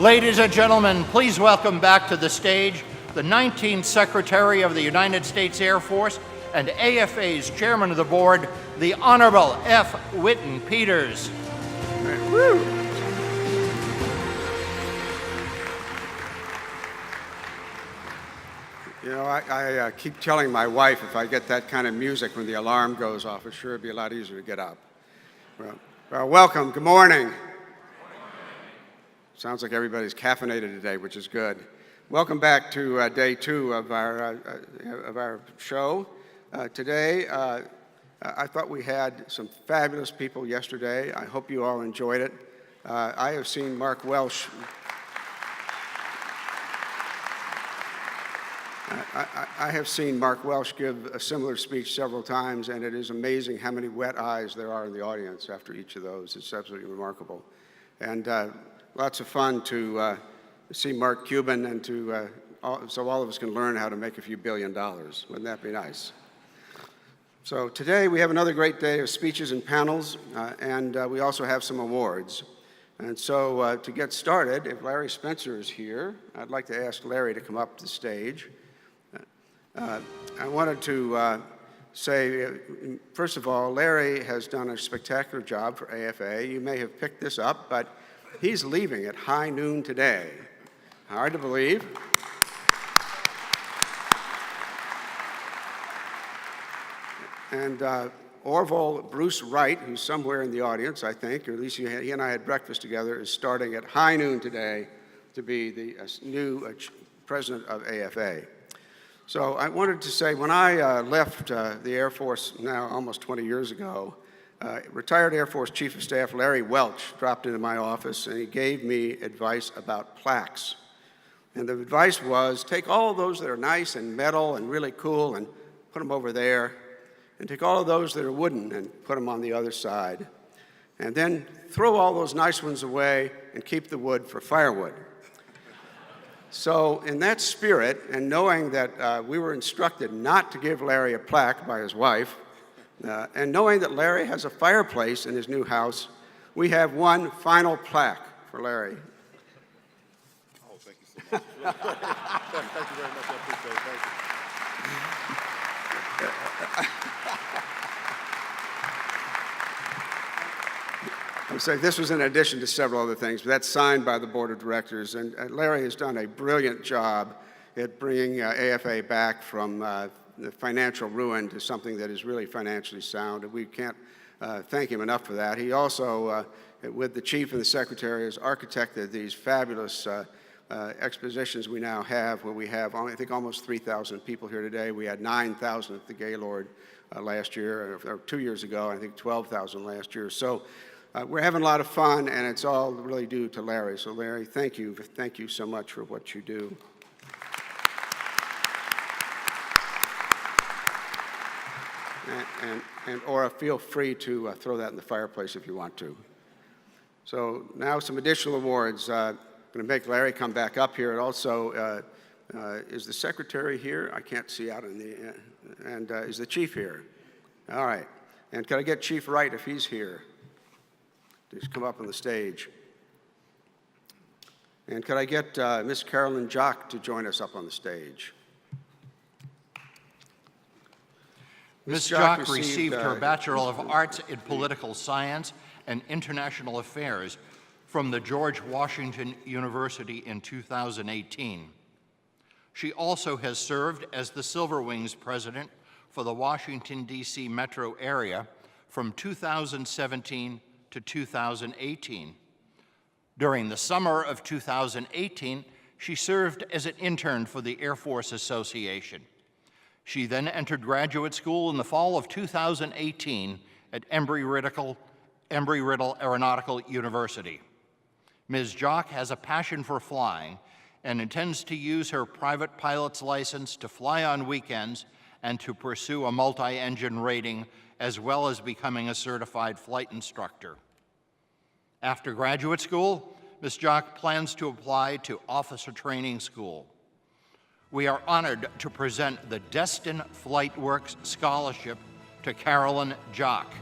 Ladies and gentlemen, please welcome back to the stage the 19th Secretary of the United States Air Force and AFA's Chairman of the Board, the Honorable F. Whitten Peters. Woo. You know, I keep telling my wife if I get that kind of music when the alarm goes off, it sure would be a lot easier to get up. Well, welcome. Good morning. Sounds like everybody's caffeinated today, which is good. Welcome back to day 2 of our show. Today, I thought we had some fabulous people yesterday. I hope you all enjoyed it. I have seen Mark Welsh. I have seen Mark Welsh give a similar speech several times, and it is amazing how many wet eyes there are in the audience after each of those. It's absolutely remarkable. And lots of fun to see Mark Cuban and so all of us can learn how to make a few $1 billion. Wouldn't that be nice? So today we have another great day of speeches and panels, and we also have some awards. And so to get started, if Larry Spencer is here, I'd like to ask Larry to come up to the stage. I wanted to say, first of all, Larry has done a spectacular job for AFA. You may have picked this up, but he's leaving at high noon today. Hard to believe. And Orville Bruce Wright, who's somewhere in the audience, I think, or at least he and I had breakfast together, is starting at high noon today to be the new president of AFA. So I wanted to say, when I left the Air Force now almost 20 years ago, retired Air Force Chief of Staff Larry Welch dropped into my office and he gave me advice about plaques. And the advice was, take all of those that are nice and metal and really cool and put them over there, and take all of those that are wooden and put them on the other side. And then throw all those nice ones away and keep the wood for firewood. So in that spirit, and knowing that we were instructed not to give Larry a plaque by his wife, and knowing that Larry has a fireplace in his new house, we have one final plaque for Larry. Oh, thank you so much. Thank you very much. I appreciate it. Thank you. So this was in addition to several other things, but that's signed by the board of directors. And Larry has done a brilliant job at bringing AFA back from the financial ruin to something that is really financially sound. And we can't thank him enough for that. He also, with the chief and the secretary, has architected these fabulous expositions we now have, where we have, I think, almost 3,000 people here today. We had 9,000 at the Gaylord last year, or 2 years ago, I think 12,000 last year. So we're having a lot of fun, and it's all really due to Larry. So Larry, thank you. Thank you so much for what you do. And Ora, feel free to throw that in the fireplace if you want to. So now some additional awards. I'm going to make Larry come back up here. And also, is the secretary here? I can't see out in the, and is the chief here? All right. And can I get Chief Wright if he's here? Just come up on the stage. And could I get Miss Carolyn Jock to join us up on the stage? Ms. Jock received her Bachelor of Arts in Political Science and International Affairs from the George Washington University in 2018. She also has served as the Silver Wings president for the Washington, D.C. metro area from 2017 to 2018. During the summer of 2018, she served as an intern for the Air Force Association. She then entered graduate school in the fall of 2018 at Embry-Riddle Aeronautical University. Ms. Jock has a passion for flying and intends to use her private pilot's license to fly on weekends and to pursue a multi-engine rating, as well as becoming a certified flight instructor. After graduate school, Ms. Jock plans to apply to Officer Training School. We are honored to present the Destin Flight Works Scholarship to Carolyn Jock.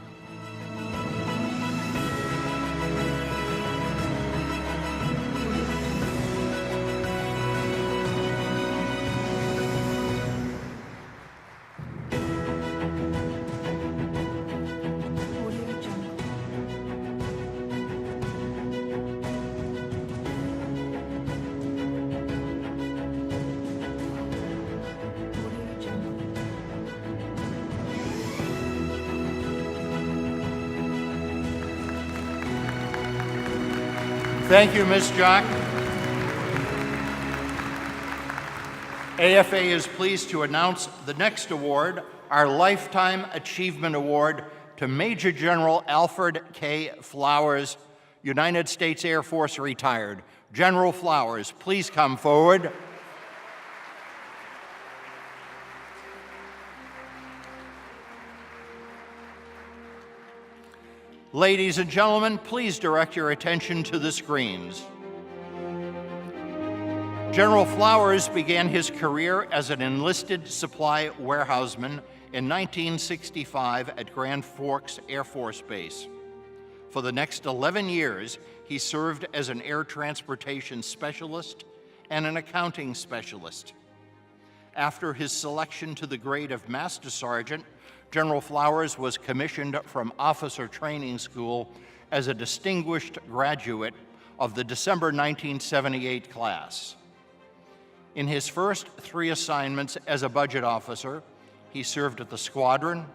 Thank you, Ms. Jock. AFA is pleased to announce the next award, our Lifetime Achievement Award, to Major General Alfred K. Flowers, United States Air Force retired. General Flowers, please come forward. Ladies and gentlemen, please direct your attention to the screens. General Flowers began his career as an enlisted supply warehouseman in 1965 at Grand Forks Air Force Base. For the next 11 years, he served as an air transportation specialist and an accounting specialist. After his selection to the grade of Master Sergeant, General Flowers was commissioned from Officer Training School as a distinguished graduate of the December 1978 class. In his first 3 assignments as a budget officer, he served at the squadron,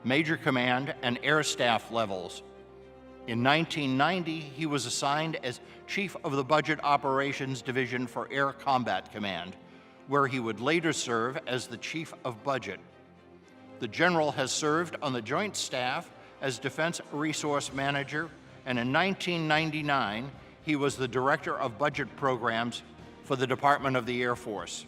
major command, and air staff levels. In 1990, he was assigned as Chief of the Budget Operations Division for Air Combat Command, where he would later serve as the Chief of Budget. The General has served on the Joint Staff as Defense Resource Manager, and in 1999, he was the Director of Budget Programs for the Department of the Air Force.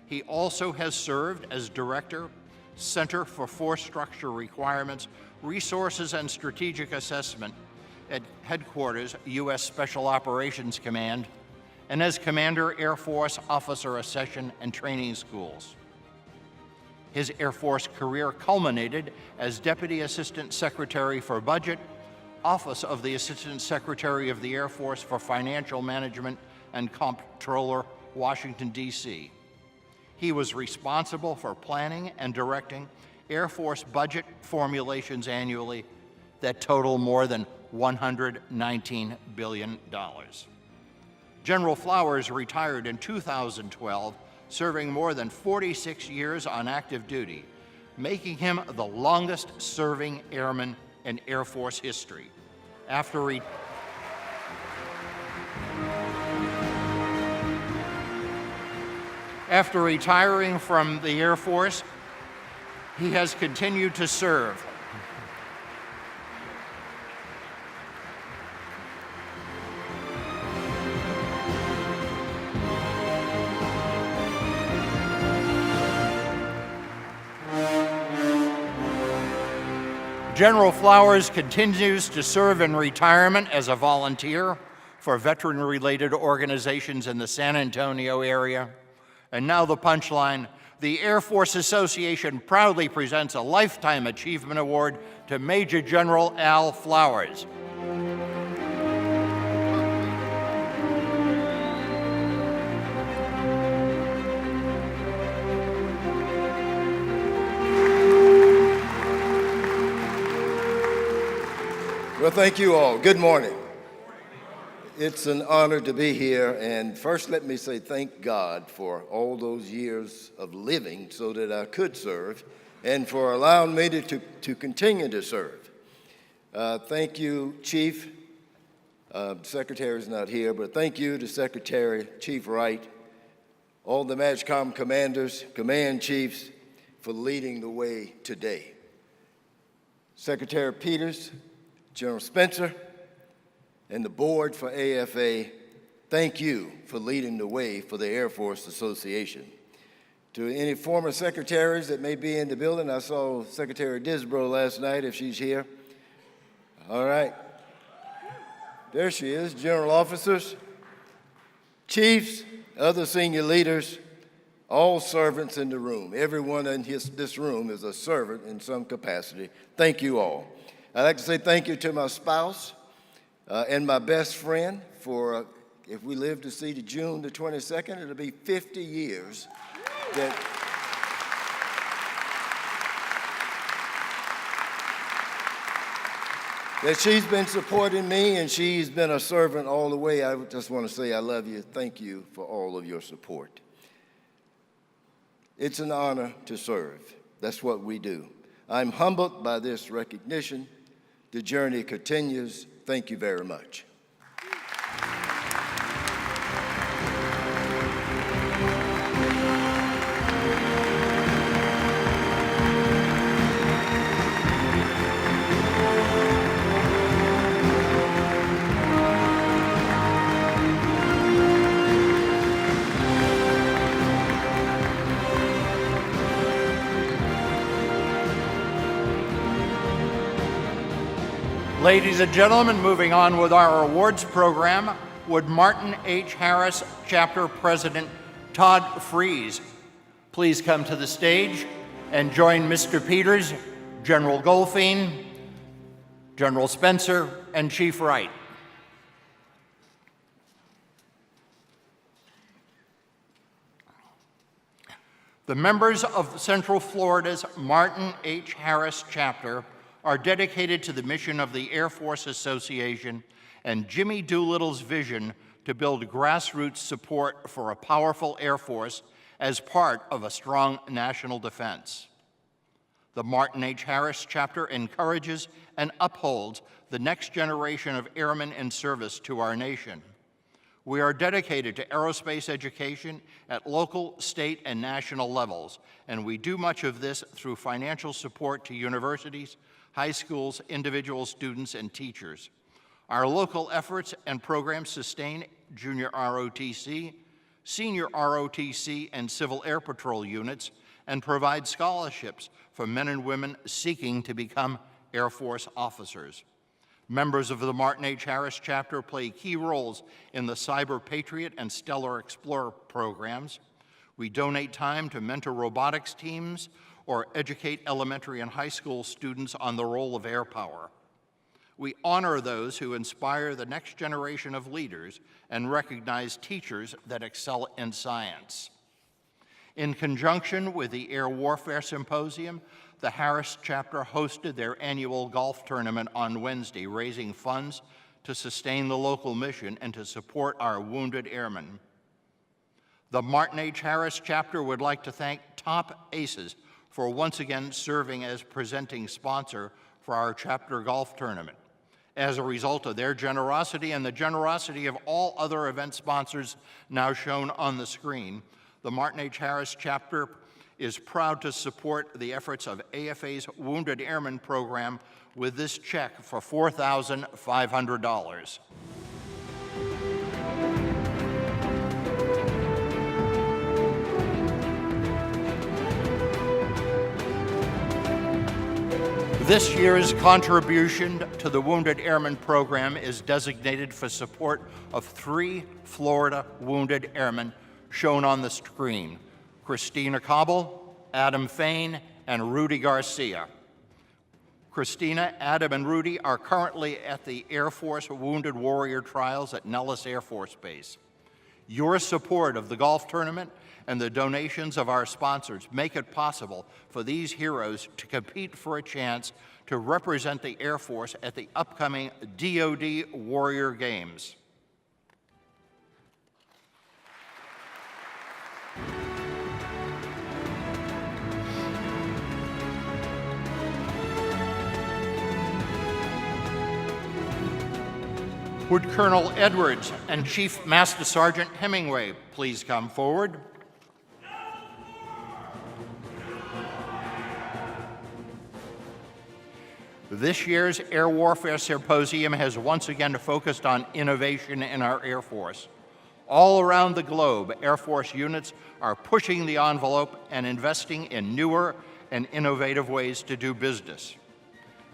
He also has served as Director, Center for Force Structure Requirements, Resources and Strategic Assessment at Headquarters, U.S. Special Operations Command, and as Commander, Air Force Officer Accession and Training Schools. His Air Force career culminated as Deputy Assistant Secretary for Budget, Office of the Assistant Secretary of the Air Force for Financial Management, and Comptroller, Washington, D.C. He was responsible for planning and directing Air Force budget formulations annually that total more than $119 billion. General Flowers retired in 2012, serving more than 46 years on active duty, making him the longest-serving airman in Air Force history. After retiring from the Air Force, he has continued to serve. General Flowers continues to serve in retirement as a volunteer for veteran-related organizations in the San Antonio area. And now the punchline. The Air Force Association proudly presents a Lifetime Achievement Award to Major General Al Flowers. Well, thank you all. Good morning. It's an honor to be here, and first let me say thank God for all those years of living so that I could serve, and for allowing me to continue to serve. Thank you, Chief. Secretary's not here, but thank you to Secretary Chief Wright, all the MAJCOM commanders, command chiefs for leading the way today. Secretary Peters, General Spencer, and the board for AFA, thank you for leading the way for the Air Force Association. To any former secretaries that may be in the building, I saw Secretary Disbrow last night, if she's here. All right. There she is. General officers, chiefs, other senior leaders, all servants in the room. Everyone in this room is a servant in some capacity. Thank you all. I'd like to say thank you to my spouse and my best friend for, if we live to see to June the 22nd, it'll be 50 years that she's been supporting me, and she's been a servant all the way. I just want to say I love you. Thank you for all of your support. It's an honor to serve. That's what we do. I'm humbled by this recognition. The journey continues. Thank you very much. Ladies and gentlemen, moving on with our awards program, would Martin H. Harris Chapter President Todd Freeze please come to the stage and join Mr. Peters, General Goldfein, General Spencer, and Chief Wright. The members of Central Florida's Martin H. Harris Chapter are dedicated to the mission of the Air Force Association and Jimmy Doolittle's vision to build grassroots support for a powerful Air Force as part of a strong national defense. The Martin H. Harris Chapter encourages and upholds the next generation of airmen in service to our nation. We are dedicated to aerospace education at local, state, and national levels, and we do much of this through financial support to universities, high schools, individual students, and teachers. Our local efforts and programs sustain junior ROTC, senior ROTC, and Civil Air Patrol units, and provide scholarships for men and women seeking to become Air Force officers. Members of the Martin H. Harris Chapter play key roles in the Cyber Patriot and Stellar Explorer programs. We donate time to mentor robotics teams or educate elementary and high school students on the role of air power. We honor those who inspire the next generation of leaders and recognize teachers that excel in science. In conjunction with the Air Warfare Symposium, the Harris Chapter hosted their annual golf tournament on Wednesday, raising funds to sustain the local mission and to support our wounded airmen. The Martin H. Harris Chapter would like to thank Top Aces for once again serving as presenting sponsor for our chapter golf tournament. As a result of their generosity and the generosity of all other event sponsors now shown on the screen, the Martin H. Harris Chapter is proud to support the efforts of AFA's Wounded Airmen program with this check for $4,500. This year's contribution to the Wounded Airmen program is designated for support of 3 Florida wounded airmen shown on the screen: Christina Cobble, Adam Fain, and Rudy Garcia. Christina, Adam, and Rudy are currently at the Air Force Wounded Warrior Trials at Nellis Air Force Base. Your support of the golf tournament and the donations of our sponsors make it possible for these heroes to compete for a chance to represent the Air Force at the upcoming DoD Warrior Games. Would Colonel Edwards and Chief Master Sergeant Hemingway please come forward? This year's Air Warfare Symposium has once again focused on innovation in our Air Force. All around the globe, Air Force units are pushing the envelope and investing in newer and innovative ways to do business.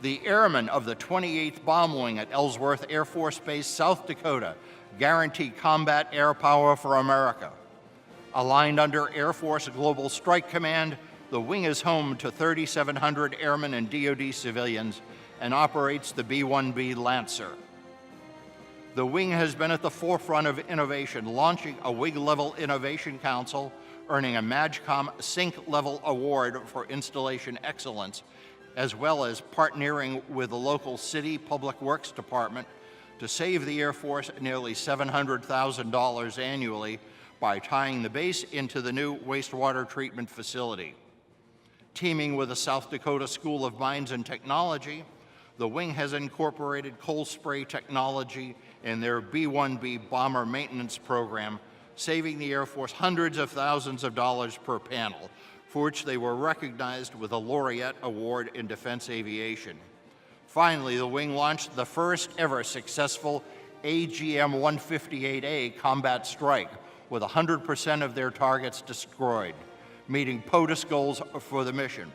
The airmen of the 28th Bomb Wing at Ellsworth Air Force Base, South Dakota, guarantee combat air power for America. Aligned under Air Force Global Strike Command, the wing is home to 3,700 airmen and DoD civilians and operates the B-1B Lancer. The wing has been at the forefront of innovation, launching a WIG-level Innovation Council, earning a MAGCOM Sync-level award for installation excellence, as well as partnering with the local city public works department to save the Air Force nearly $700,000 annually by tying the base into the new wastewater treatment facility. Teaming with the South Dakota School of Mines and Technology, the wing has incorporated cold spray technology in their B-1B bomber maintenance program, saving the Air Force hundreds of thousands of dollars per panel, for which they were recognized with a Laureate Award in Defense Aviation. Finally, the wing launched the first ever successful AGM-158A combat strike with 100% of their targets destroyed, meeting POTUS goals for the mission.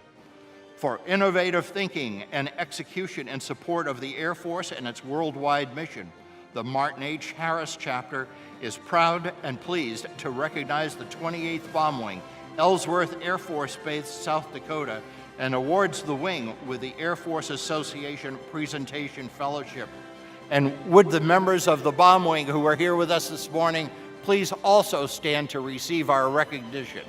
for innovative thinking and execution in support of the Air Force and its worldwide mission. The Martin H. Harris chapter is proud and pleased to recognize the 28th Bomb Wing, Ellsworth Air Force Base, South Dakota, and awards the wing with the Air Force Association Presentation Fellowship. And would the members of the Bomb Wing who are here with us this morning please also stand to receive our recognition.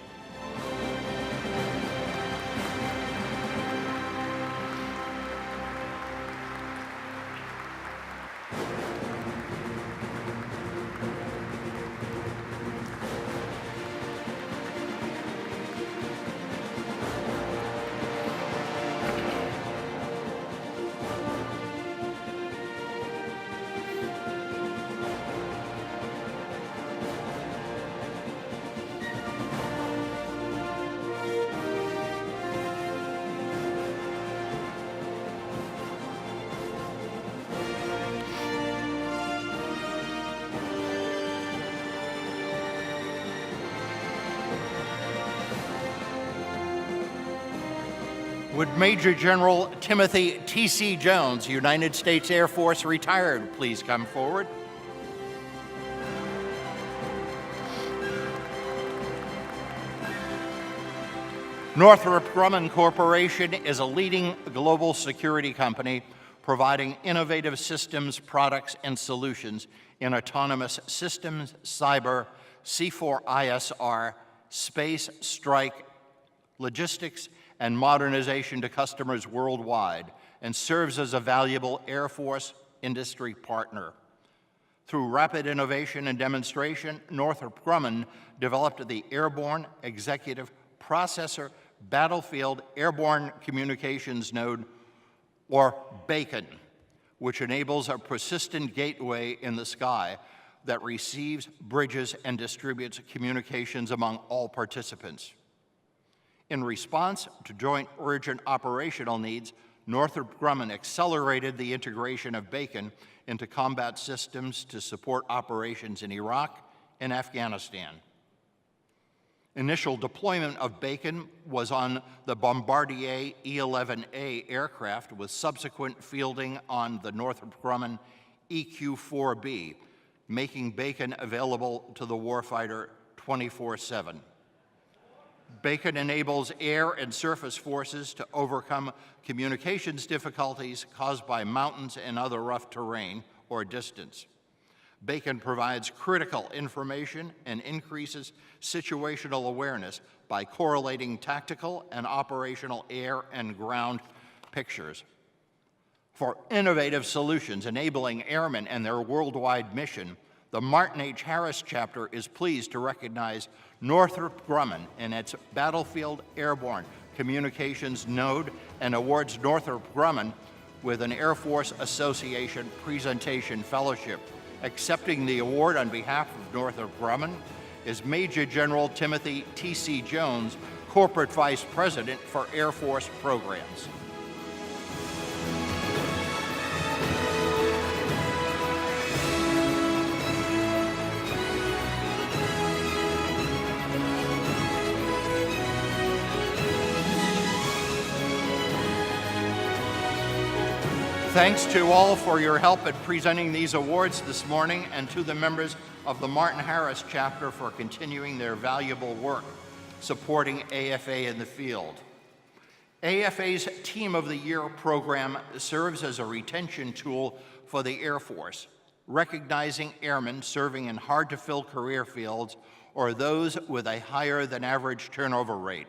Would Major General Timothy T.C. Jones, United States Air Force retired, please come forward? Northrop Grumman Corporation is a leading global security company providing innovative systems, products, and solutions in autonomous systems, cyber, C4ISR, space, strike, logistics, and modernization to customers worldwide, and serves as a valuable Air Force industry partner. Through rapid innovation and demonstration, Northrop Grumman developed the Airborne Executive Processor Battlefield Airborne Communications Node, or BACON, which enables a persistent gateway in the sky that receives, bridges, and distributes communications among all participants. In response to joint urgent operational needs, Northrop Grumman accelerated the integration of BACON into combat systems to support operations in Iraq and Afghanistan. Initial deployment of BACON was on the Bombardier E-11A aircraft, with subsequent fielding on the Northrop Grumman EQ-4B, making BACON available to the warfighter 24/7. BACON enables air and surface forces to overcome communications difficulties caused by mountains and other rough terrain or distance. BACON provides critical information and increases situational awareness by correlating tactical and operational air and ground pictures. For innovative solutions enabling airmen and their worldwide mission, the Martin H. Harris chapter is pleased to recognize Northrop Grumman in its Battlefield Airborne Communications Node and awards Northrop Grumman with an Air Force Association Presentation Fellowship. Accepting the award on behalf of Northrop Grumman is Major General Timothy T.C. Jones, Corporate Vice President for Air Force Programs. Thanks to all for your help at presenting these awards this morning, and to the members of the Martin Harris chapter for continuing their valuable work supporting AFA in the field. AFA's Team of the Year program serves as a retention tool for the Air Force, recognizing airmen serving in hard-to-fill career fields or those with a higher than average turnover rate.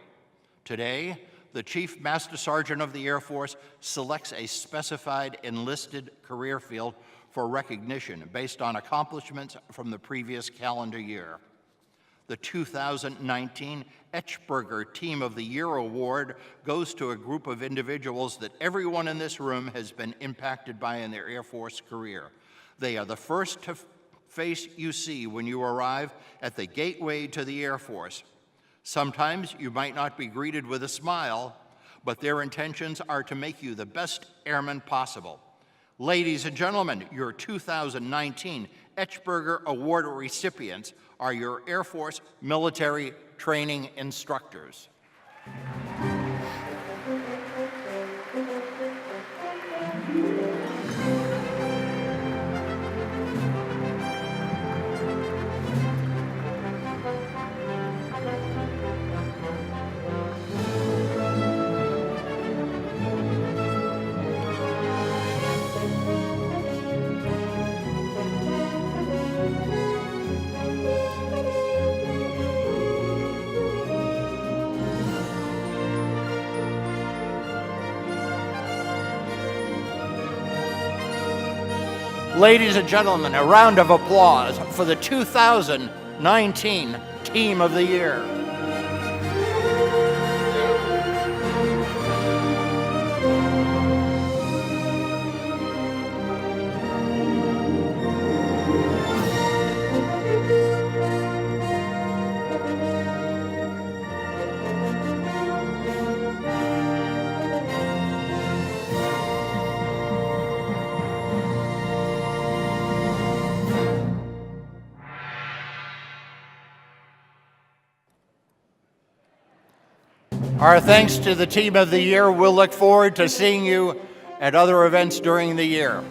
Today, the Chief Master Sergeant of the Air Force selects a specified enlisted career field for recognition based on accomplishments from the previous calendar year. The 2019 Etchberger Team of the Year Award goes to a group of individuals that everyone in this room has been impacted by in their Air Force career. They are the first face you see when you arrive at the gateway to the Air Force. Sometimes you might not be greeted with a smile, but their intentions are to make you the best airman possible. Ladies and gentlemen, your 2019 Etchberger Award recipients are your Air Force military training instructors. Ladies and gentlemen, a round of applause for the 2019 Team of the Year. Our thanks to the Team of the Year. We'll look forward to seeing you at other events during the year.